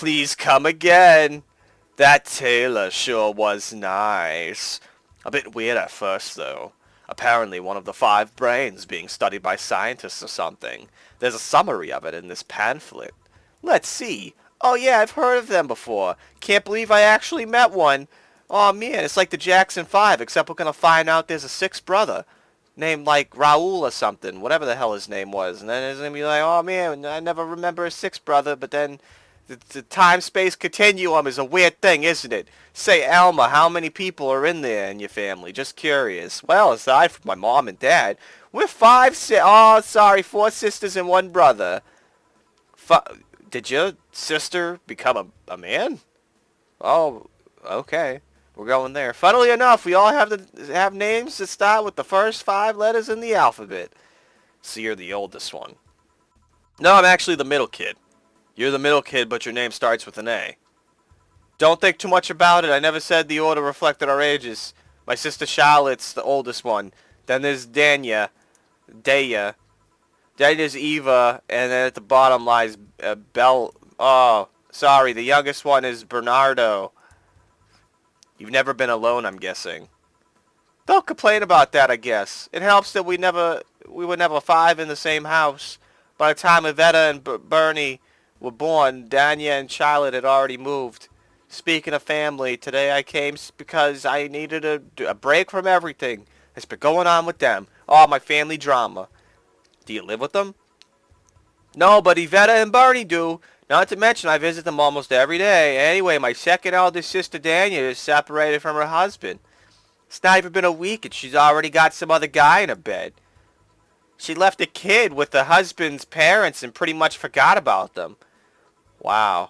Please come again. That tailor sure was nice. A bit weird at first, though. Apparently one of the 5 brains being studied by scientists or something. There's a summary of it in this pamphlet. Let's see. Oh yeah, I've heard of them before. Can't believe I actually met one. Oh man, it's like the Jackson 5, except we're gonna find out there's a 6th brother. Named like Raul or something, whatever the hell his name was. And then it's gonna be like, oh man, I never remember a 6th brother, but then the time-space continuum is a weird thing, isn't it? Say, Alma, how many people are in there in your family? Just curious. Well, aside from my mom and dad, we're 4 sisters and 1 brother. Did your sister become a man? Oh, okay. We're going there. Funnily enough, we all have names that start with the first 5 letters in the alphabet. So you're the oldest one. No, I'm actually the middle kid. You're the middle kid, but your name starts with an A. Don't think too much about it. I never said the order reflected our ages. My sister Charlotte's the oldest one. Then there's Daya. Then there's Eva, and then at the bottom lies Belle. Oh, sorry. The youngest one is Bernardo. You've never been alone, I'm guessing. Don't complain about that, I guess. It helps that we were never 5 in the same house. By the time Iveta and Bernie were born, Danya and Charlotte had already moved. Speaking of family, today I came because I needed a break from everything that's been going on with them. All my family drama. Do you live with them? No, but Iveta and Bernie do. Not to mention I visit them almost every day. Anyway, my second eldest sister Danya is separated from her husband. It's not even been a week and she's already got some other guy in her bed. She left a kid with the husband's parents and pretty much forgot about them. Wow.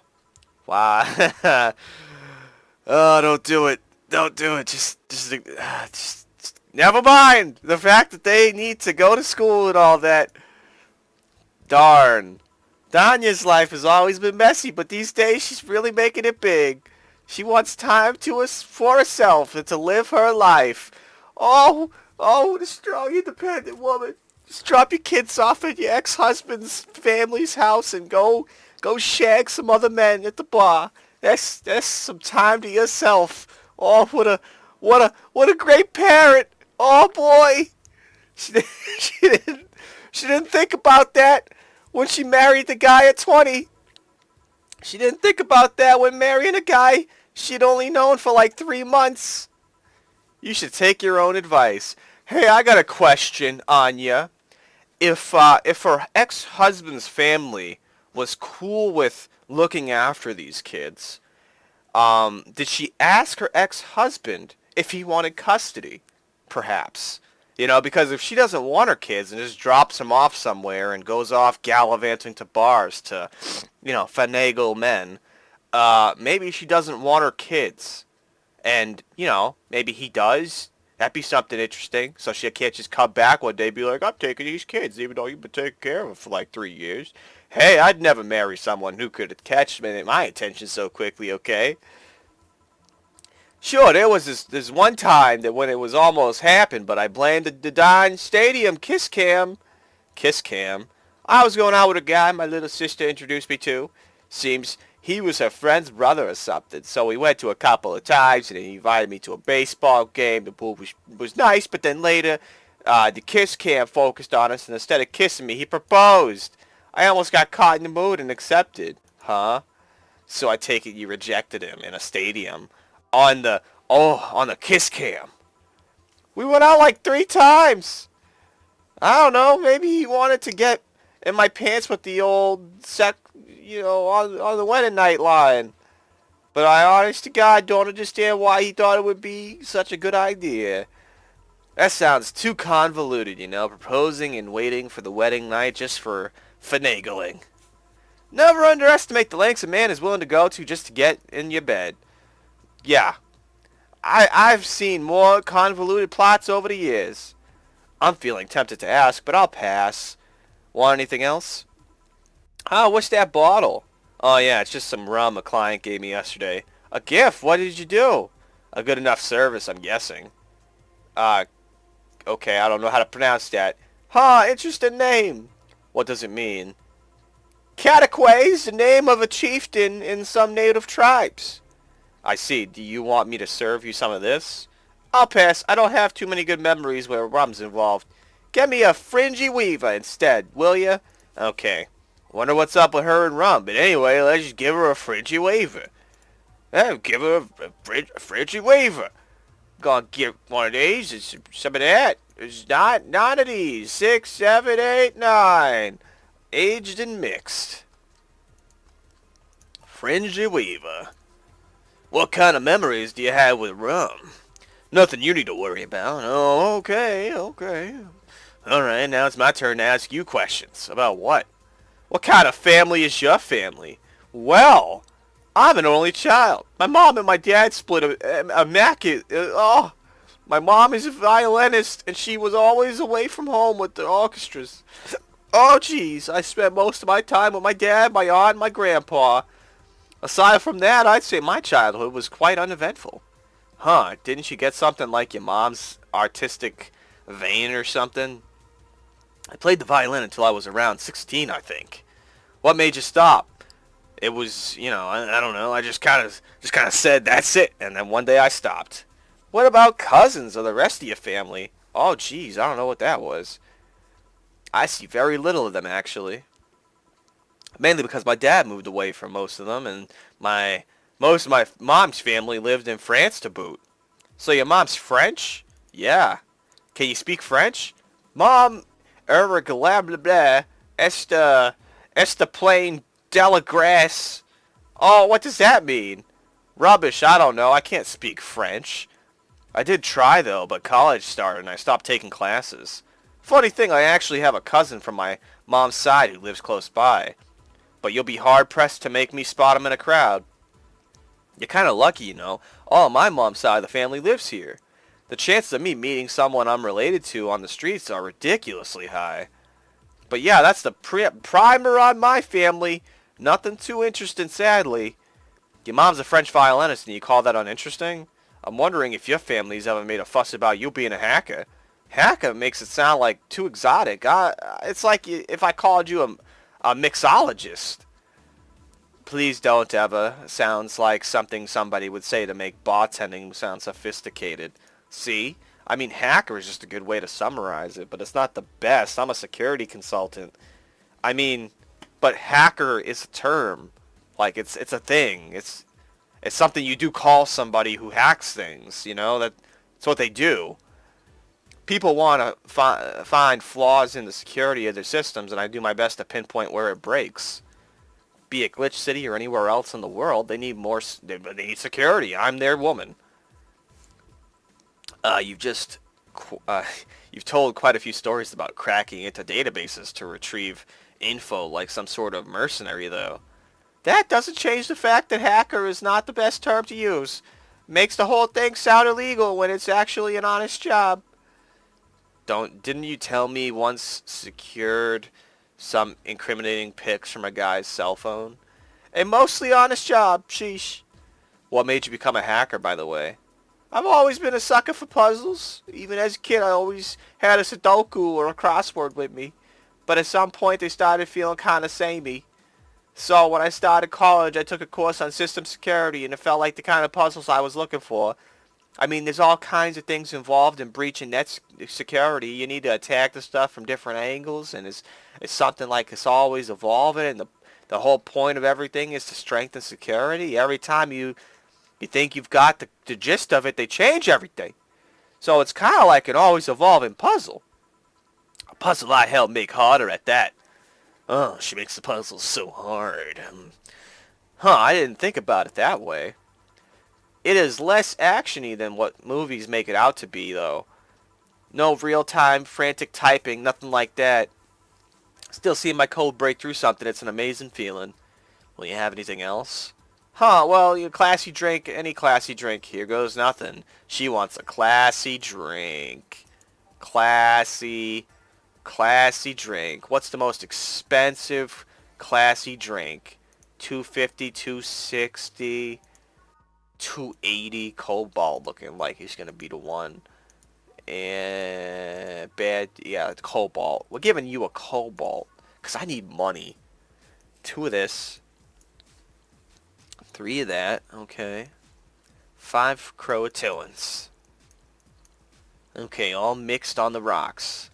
Oh, don't do it. Don't do it. Just never mind. The fact that they need to go to school and all that. Darn. Danya's life has always been messy, but these days she's really making it big. She wants time for herself and to live her life. Oh, the strong, independent woman. Just drop your kids off at your ex-husband's family's house and go shag some other men at the bar. That's some time to yourself. Oh, what a great parent. Oh boy. She didn't think about that when she married the guy at 20. She didn't think about that when marrying a guy she'd only known for like 3 months. You should take your own advice. Hey, I got a question, Anya. If her ex-husband's family was cool with looking after these kids, did she ask her ex-husband if he wanted custody? Perhaps. You know, because if she doesn't want her kids and just drops them off somewhere and goes off gallivanting to bars to, finagle men, maybe she doesn't want her kids. And, maybe he does. That'd be something interesting. So she can't just come back one day and be like, I'm taking these kids, even though you've been taking care of them for like 3 years. Hey, I'd never marry someone who could catch my attention so quickly, okay? Sure, there was this one time that when it was almost happened, but I blamed the Don Stadium kiss cam. Kiss cam? I was going out with a guy my little sister introduced me to. Seems he was her friend's brother or something. So we went to a couple of times, and he invited me to a baseball game. The pool was nice, but then later, the kiss cam focused on us, and instead of kissing me, he proposed. I almost got caught in the mood and accepted. Huh? So I take it you rejected him in a stadium. On the kiss cam. We went out like 3 times. I don't know, maybe he wanted to get in my pants with the old on the wedding night line. But I honest to God don't understand why he thought it would be such a good idea. That sounds too convoluted, proposing and waiting for the wedding night just for finagling. Never underestimate the lengths a man is willing to go to just to get in your bed. Yeah, I've seen more convoluted plots over the years. I'm feeling tempted to ask, but I'll pass. Want anything else? Oh, what's that bottle? Oh yeah, it's just some rum a client gave me yesterday. A gift? What did you do? A good enough service, I'm guessing. Okay, I don't know how to pronounce that. Huh, interesting name. What does it mean? Cataquay is the name of a chieftain in some native tribes. I see. Do you want me to serve you some of this? I'll pass. I don't have too many good memories where rum's involved. Get me a fringy weaver instead, will ya? Okay. Wonder what's up with her and rum, but anyway, let's just give her a fringy weaver. Give her a fringy weaver. Gonna get one of these, it's some of that. It's nine of these. 6, 7, 8, 9. Aged and mixed. Fringy weaver. What kind of memories do you have with rum? Nothing you need to worry about. Oh, okay. Alright, now it's my turn to ask you questions. About what? What kind of family is your family? Well, I'm an only child. My mom and my dad split immaculate. My mom is a violinist, and she was always away from home with the orchestras. Oh, jeez, I spent most of my time with my dad, my aunt, and my grandpa. Aside from that, I'd say my childhood was quite uneventful. Huh, didn't you get something like your mom's artistic vein or something? I played the violin until I was around 16, I think. What made you stop? It was, I don't know, I just kind of said, that's it, and then one day I stopped. What about cousins or the rest of your family? Oh, geez, I don't know what that was. I see very little of them, actually. Mainly because my dad moved away from most of them, and most of my mom's family lived in France to boot. So your mom's French? Yeah. Can you speak French? Mom, blah blah blah, est plain de la grace. Oh, what does that mean? Rubbish, I don't know, I can't speak French. I did try though, but college started and I stopped taking classes. Funny thing, I actually have a cousin from my mom's side who lives close by. But you'll be hard-pressed to make me spot him in a crowd. You're kind of lucky, All my mom's side of the family lives here. The chances of me meeting someone I'm related to on the streets are ridiculously high. But yeah, that's the primer on my family. Nothing too interesting, sadly. Your mom's a French violinist and you call that uninteresting? I'm wondering if your family's ever made a fuss about you being a hacker. Hacker makes it sound like too exotic. It's like if I called you a mixologist. Please don't ever. Sounds like something somebody would say to make bartending sound sophisticated. See? I mean, hacker is just a good way to summarize it, but it's not the best. I'm a security consultant. I mean, but hacker is a term. Like, it's a thing. It's something you do call somebody who hacks things, That's what they do. People want to find flaws in the security of their systems, and I do my best to pinpoint where it breaks. Be it Glitch City or anywhere else in the world, they need they need security. I'm their woman. You've told quite a few stories about cracking into databases to retrieve info like some sort of mercenary, though. That doesn't change the fact that hacker is not the best term to use. Makes the whole thing sound illegal when it's actually an honest job. Didn't you tell me once secured some incriminating pics from a guy's cell phone? A mostly honest job, sheesh. What made you become a hacker, by the way? I've always been a sucker for puzzles. Even as a kid, I always had a Sudoku or a crossword with me. But at some point, they started feeling kind of samey. So when I started college, I took a course on system security, and it felt like the kind of puzzles I was looking for. I mean, there's all kinds of things involved in breaching net security. You need to attack the stuff from different angles, and it's something like it's always evolving, and the whole point of everything is to strengthen security. Every time you think you've got the gist of it, they change everything. So it's kind of like an always evolving puzzle. A puzzle I help make harder at that. Oh, she makes the puzzles so hard. I didn't think about it that way. It is less actiony than what movies make it out to be, though. No real-time, frantic typing, nothing like that. Still seeing my code break through something, it's an amazing feeling. Will you have anything else? Well, your classy drink, any classy drink. Here goes nothing. She wants a classy drink. Classy drink. What's the most expensive classy drink? $250, $260, $280. Cobalt looking like he's gonna be the one. And bad, yeah, Cobalt. We're giving you a Cobalt because I need money. 2 of this. 3 of that. Okay. 5 croatillans. Okay, all mixed on the rocks.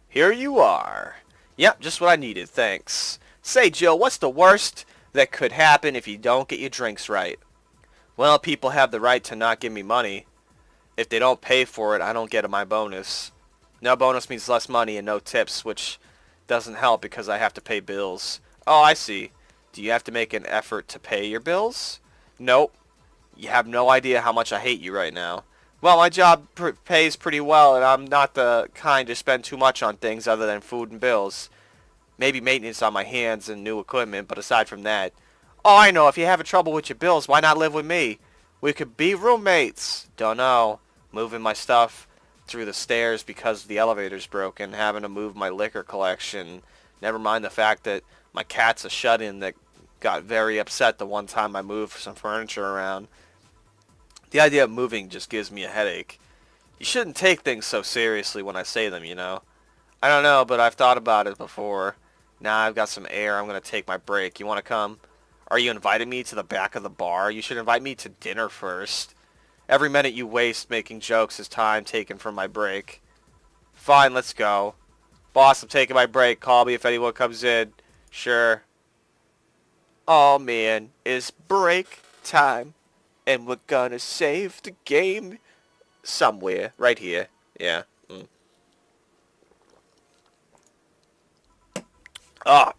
Here you are. Yep, just what I needed, thanks. Say, Jill, what's the worst that could happen if you don't get your drinks right? Well, people have the right to not give me money. If they don't pay for it, I don't get my bonus. No bonus means less money and no tips, which doesn't help because I have to pay bills. Oh, I see. Do you have to make an effort to pay your bills? Nope. You have no idea how much I hate you right now. Well, my job pays pretty well, and I'm not the kind to spend too much on things other than food and bills. Maybe maintenance on my hands and new equipment, but aside from that... Oh, I know. If you're having trouble with your bills, why not live with me? We could be roommates. Don't know. Moving my stuff through the stairs because the elevator's broken. Having to move my liquor collection. Never mind the fact that my cat's a shut-in that got very upset the one time I moved some furniture around. The idea of moving just gives me a headache. You shouldn't take things so seriously when I say them, you know. I don't know, but I've thought about it before. Now I've got some air. I'm going to take my break. You want to come? Are you inviting me to the back of the bar? You should invite me to dinner first. Every minute you waste making jokes is time taken from my break. Fine, let's go. Boss, I'm taking my break. Call me if anyone comes in. Sure. Oh man, it's break time. And we're gonna save the game somewhere. Right here. Yeah. Ah,